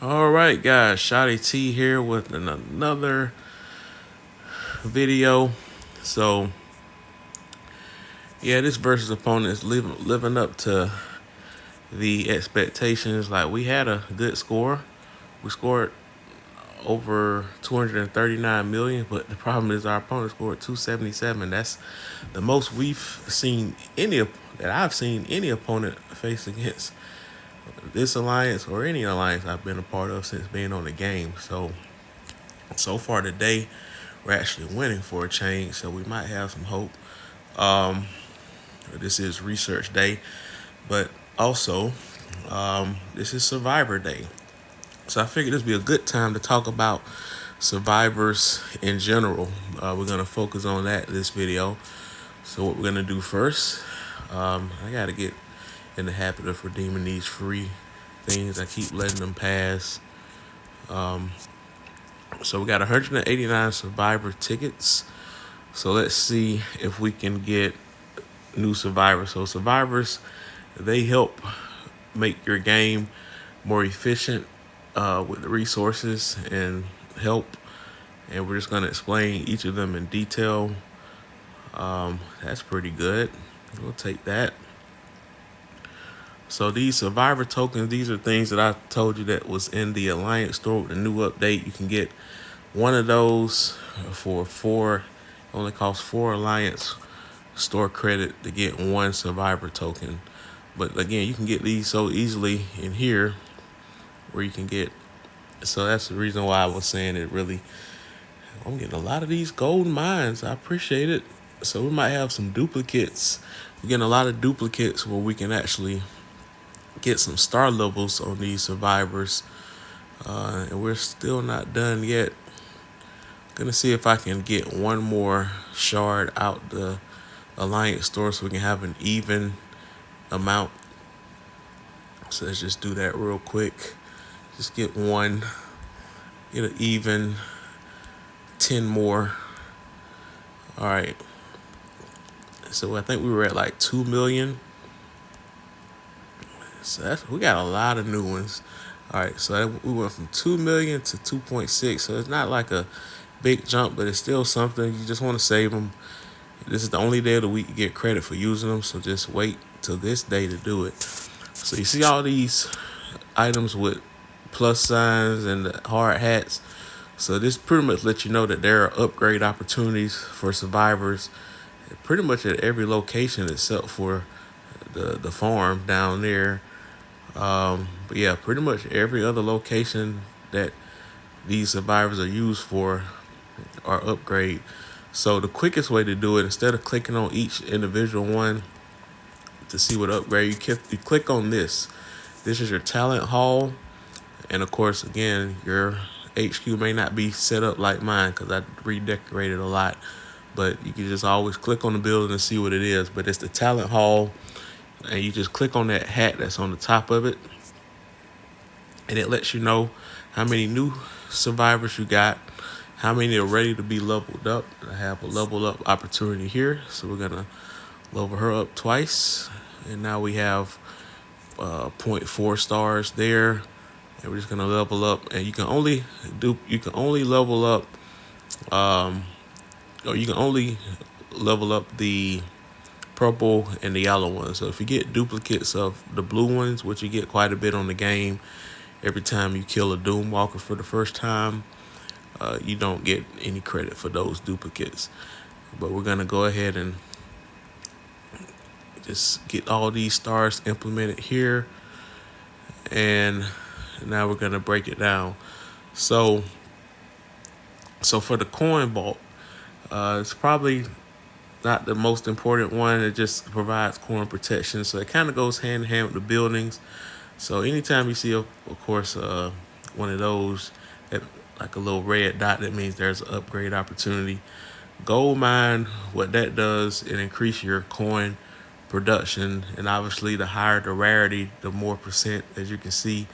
All right, guys, Shotty T here with another video. So, yeah, this versus opponent is living up to the expectations. Like, we had a good score. We scored over 239 million, but the problem is our opponent scored 277. That's the most we've seen that I've seen any opponent face against this alliance or any alliance I've been a part of since being on the game. So far today, we're actually winning for a change, so we might have some hope. This is research day, but also this is survivor day. So I figured this would be a good time to talk about survivors in general. We're going to focus on that in this video. So what we're going to do first, I got to get in the habit of redeeming these free things. I keep letting them pass. So we got 189 survivor tickets. So let's see if we can get new survivors. So survivors, they help make your game more efficient with the resources and help. And we're just going to explain each of them in detail. That's pretty good. We'll take that. So these survivor tokens, these are things that I told you that was in the Alliance store with the new update. You can get one of those for four. Only costs 4 Alliance store credit to get one survivor token. But again, you can get these so easily in here where you can get. So that's the reason why I was saying it really. I'm getting a lot of these gold mines. I appreciate it. So we might have some duplicates. We're getting a lot of duplicates where we can actually get some star levels on these survivors. And we're still not done yet. Gonna see if I can get one more shard out the Alliance store so we can have an even amount. So let's just do that real quick. Just get one, get an even 10 more. All right. So I think we were at like 2 million. So we got a lot of new ones. All right, so we went from 2 million to 2.6. So it's not like a big jump, but it's still something. You just want to save them. This is the only day of the week you get credit for using them. So just wait till this day to do it. So you see all these items with plus signs and the hard hats. So this pretty much lets you know that there are upgrade opportunities for survivors pretty much at every location except for the farm down there. But yeah, pretty much every other location that these survivors are used for are upgrade. So the quickest way to do it, instead of clicking on each individual one to see what upgrade, you click on this. This is your talent hall. And of course, again, your HQ may not be set up like mine because I redecorated a lot. But you can just always click on the building and see what it is. But it's the talent hall. And you just click on that hat that's on the top of it. And it lets you know how many new survivors you got, how many are ready to be leveled up. I have a level up opportunity here. So we're going to level her up twice. And now we have 0.4 stars there. And we're just going to level up. And you can only level up, or you can only level up the purple and the yellow ones. So if you get duplicates of the blue ones, which you get quite a bit on the game, every time you kill a Doom Walker for the first time, you don't get any credit for those duplicates. But we're going to go ahead and just get all these stars implemented here. And now we're going to break it down. So for the coin vault, it's probably not the most important one. It just provides coin protection. So it kind of goes hand in hand with the buildings. So anytime you see, of course, one of those, like a little red dot, that means there's an upgrade opportunity. Gold mine, what that does, it increases your coin production. And obviously, the higher the rarity, the more percent, as you can see.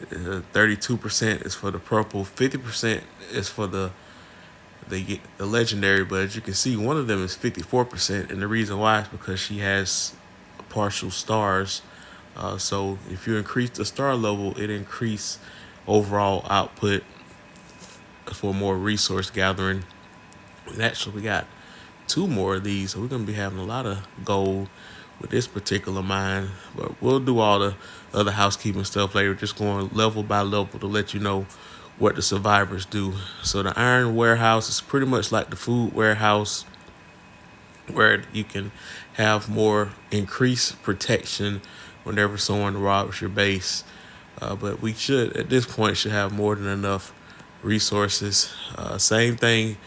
32% is for the purple, 50% is for the legendary, but as you can see, one of them is 54%, and the reason why is because she has partial stars. So if you increase the star level, it increases overall output for more resource gathering. And actually, we got two more of these, so we're gonna be having a lot of gold with this particular mine. But we'll do all the other housekeeping stuff later, just going level by level to let you know what the survivors do. So the iron warehouse is pretty much like the food warehouse, where you can have more increased protection whenever someone robs your base. But we should, at this point, should have more than enough resources. Same thing.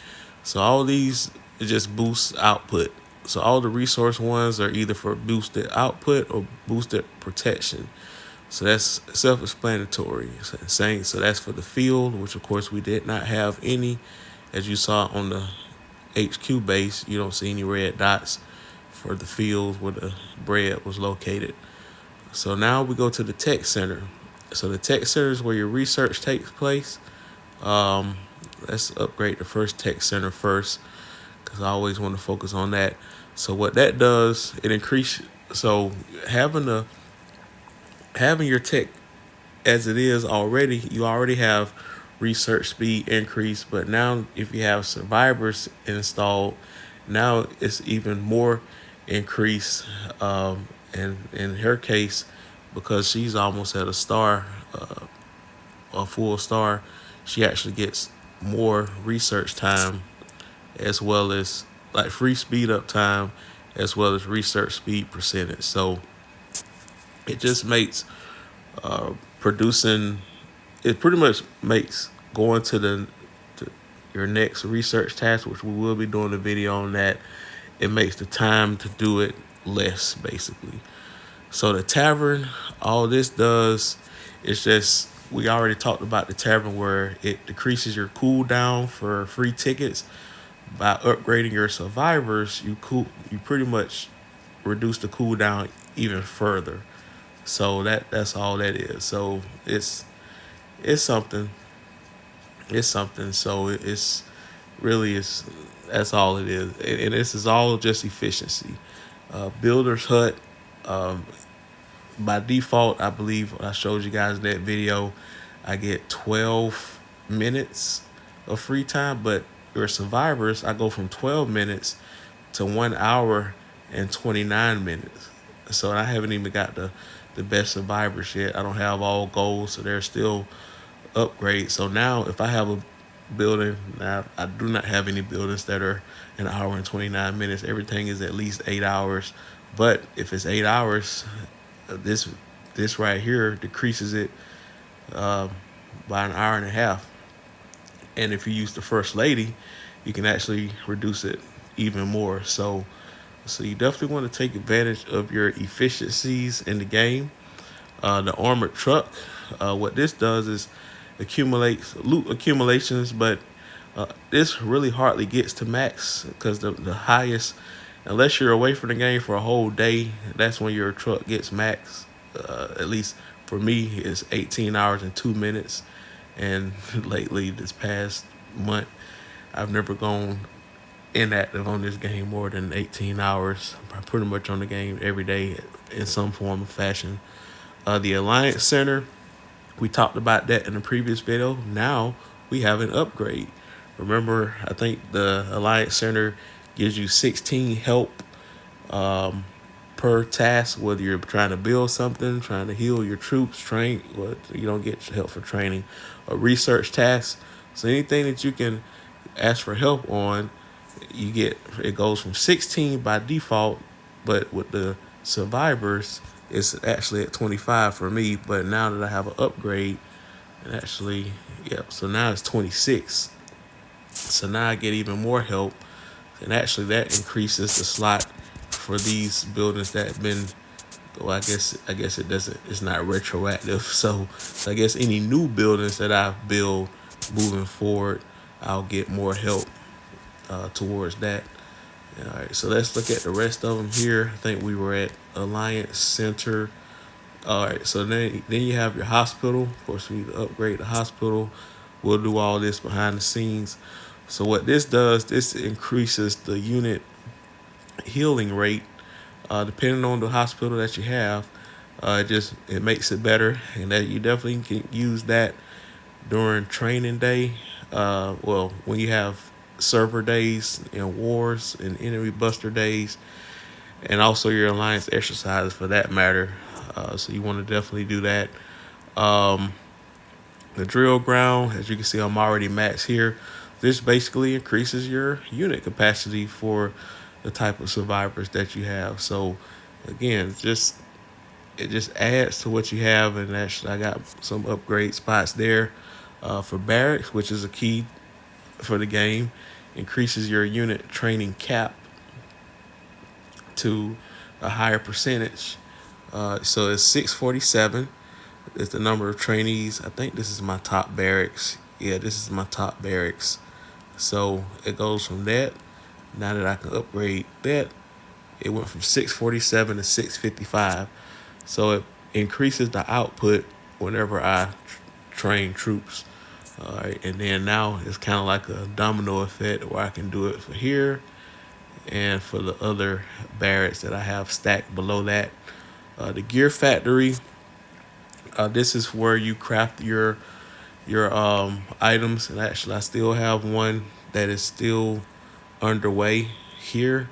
So all these, it just boosts output. So all the resource ones are either for boosted output or boosted protection. So that's self-explanatory. So that's for the field, which of course we did not have any. As you saw on the HQ base, you don't see any red dots for the field where the bread was located. So now we go to the tech center. So the tech center is where your research takes place. Let's upgrade the first tech center first, because I always want to focus on that. So what that does, it increase. So having your tech as it is already, you already have research speed increase. But now if you have survivors installed, now it's even more increase. And in her case, because she's almost at a star, a full star, she actually gets more research time, as well as like free speed up time, as well as research speed percentage. So it just makes producing, it pretty much makes going to your next research task, which we will be doing a video on that, it makes the time to do it less, basically. So the tavern, all this does is just, we already talked about the tavern, where it decreases your cooldown for free tickets. By upgrading your survivors, you pretty much reduce the cooldown even further. So that's all that is. So it's something. It's something. So it's really is that's all it is. And this is all just efficiency. Builder's hut. Um, by default, I believe I showed you guys that video, I get 12 minutes of free time, but your survivors, I go from 12 minutes to 1 hour and 29 minutes. So I haven't even got the best survivors yet. I don't have all goals, so there's still upgrades. So now if I have a building, now I do not have any buildings that are an hour and 29 minutes. Everything is at least 8 hours. But if it's 8 hours, this this right here decreases it uh, by an hour and a half. And if you use the first lady, you can actually reduce it even more. So you definitely want to take advantage of your efficiencies in the game. The armored truck, what this does is accumulates loot accumulations, but this really hardly gets to max, because the highest, unless you're away from the game for a whole day, that's when your truck gets max. At least for me, it's 18 hours and 2 minutes. And lately, this past month, I've never gone inactive on this game more than 18 hours. I'm pretty much on the game every day in some form of fashion. The Alliance Center, we talked about that in the previous video. Now we have an upgrade. Remember, I think the Alliance Center gives you 16 help per task, whether you're trying to build something, trying to heal your troops, train. Well, you don't get help for training. A research task. So anything that you can ask for help on, you get. It goes from 16 by default, but with the survivors, it's actually at 25 for me. But now that I have an upgrade, and actually, yeah, so now it's 26. So now I get even more help, and actually that increases the slot for these buildings that have been. Well, I guess it doesn't. It's not retroactive. So I guess any new buildings that I build moving forward, I'll get more help towards that. All right, so let's look at the rest of them here. I think we were at Alliance Center. All right, so then you have your hospital. Of course, we need to upgrade the hospital. We'll do all this behind the scenes. So what this does, this increases the unit healing rate, depending on the hospital that you have. It makes it better, and that you definitely can use that during training day. Well, when you have server days and wars and enemy buster days, and also your alliance exercises for that matter. So you want to definitely do that. Um, the drill ground, as you can see, I'm already maxed here. This basically increases your unit capacity for the type of survivors that you have. So again, just it just adds to what you have, and actually I got some upgrade spots there for barracks, which is a key for the game. Increases your unit training cap to a higher percentage. So it's 647 is the number of trainees. I think this is my top barracks. Yeah, this is my top barracks. So it goes from that. Now that I can upgrade that, it went from 647 to 655. So it increases the output whenever I train troops. All right, and then now it's kind of like a domino effect where I can do it for here and for the other barracks that I have stacked below that. The gear factory. This is where you craft your items, and actually I still have one that is still underway here.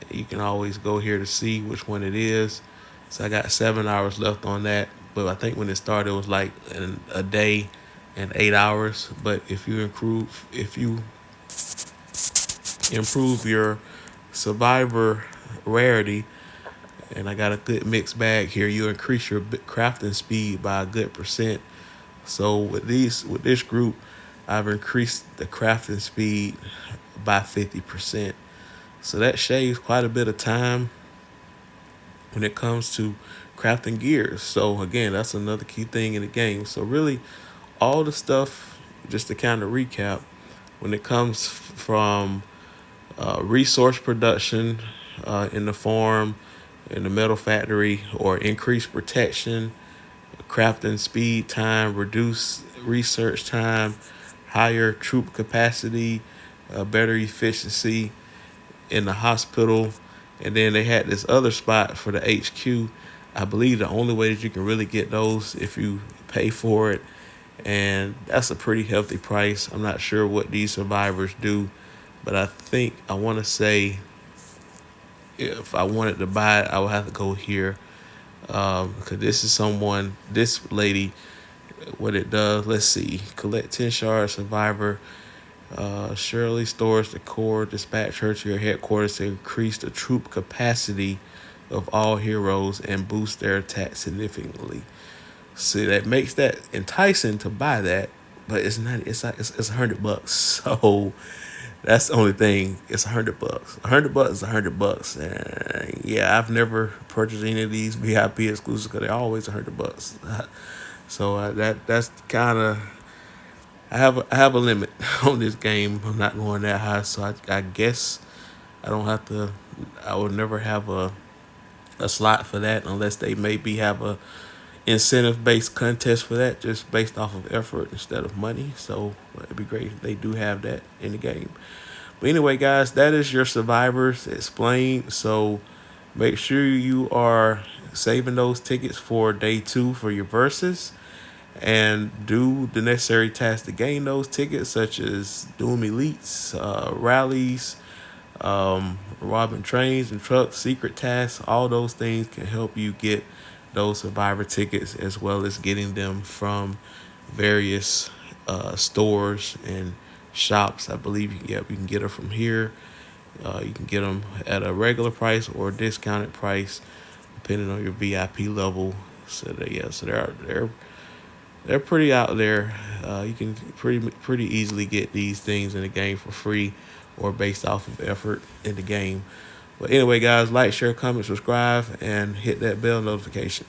You can always go here to see which one it is. So I got 7 hours left on that, but I think when it started it was like a day and 8 hours. But if you improve your survivor rarity, and I got a good mixed bag here, you increase your crafting speed by a good percent. So with this group, I've increased the crafting speed by 50%. So that shaves quite a bit of time when it comes to crafting gears. So again, that's another key thing in the game. So really, all the stuff, just to kind of recap, when it comes from resource production in the farm, in the metal factory, or increased protection, crafting speed time, reduce research time, higher troop capacity, better efficiency in the hospital. And then they had this other spot for the HQ. I believe the only way that you can really get those if you pay for it. And that's a pretty healthy price. I'm not sure what these survivors do, but I want to say if I wanted to buy it, I would have to go here. Because this lady, what it does, let's see, collect 10 shards, survivor. Shirley stores the core, dispatch her to your headquarters to increase the troop capacity of all heroes and boost their attack significantly. See, that makes that enticing to buy that, but it's not. It's $100. So that's the only thing. It's $100. $100 is $100. And yeah, I've never purchased any of these VIP exclusives because they're always $100. So that's kind of. I have a limit on this game. I'm not going that high, so I guess I don't have to. I would never have a slot for that unless they maybe have a incentive based contest for that, just based off of effort instead of money. So it'd be great if they do have that in the game. But anyway, guys, that is your survivors explained. So make sure you are saving those tickets for day 2 for your verses, and do the necessary tasks to gain those tickets, such as doing elites, rallies, robbing trains and trucks, secret tasks. All those things can help you get those survivor tickets, as well as getting them from various stores and shops. I believe you can get them from here. You can get them at a regular price or a discounted price, depending on your VIP level. So they're pretty out there. You can pretty easily get these things in the game for free or based off of effort in the game. But anyway, guys, like, share, comment, subscribe, and hit that bell notification.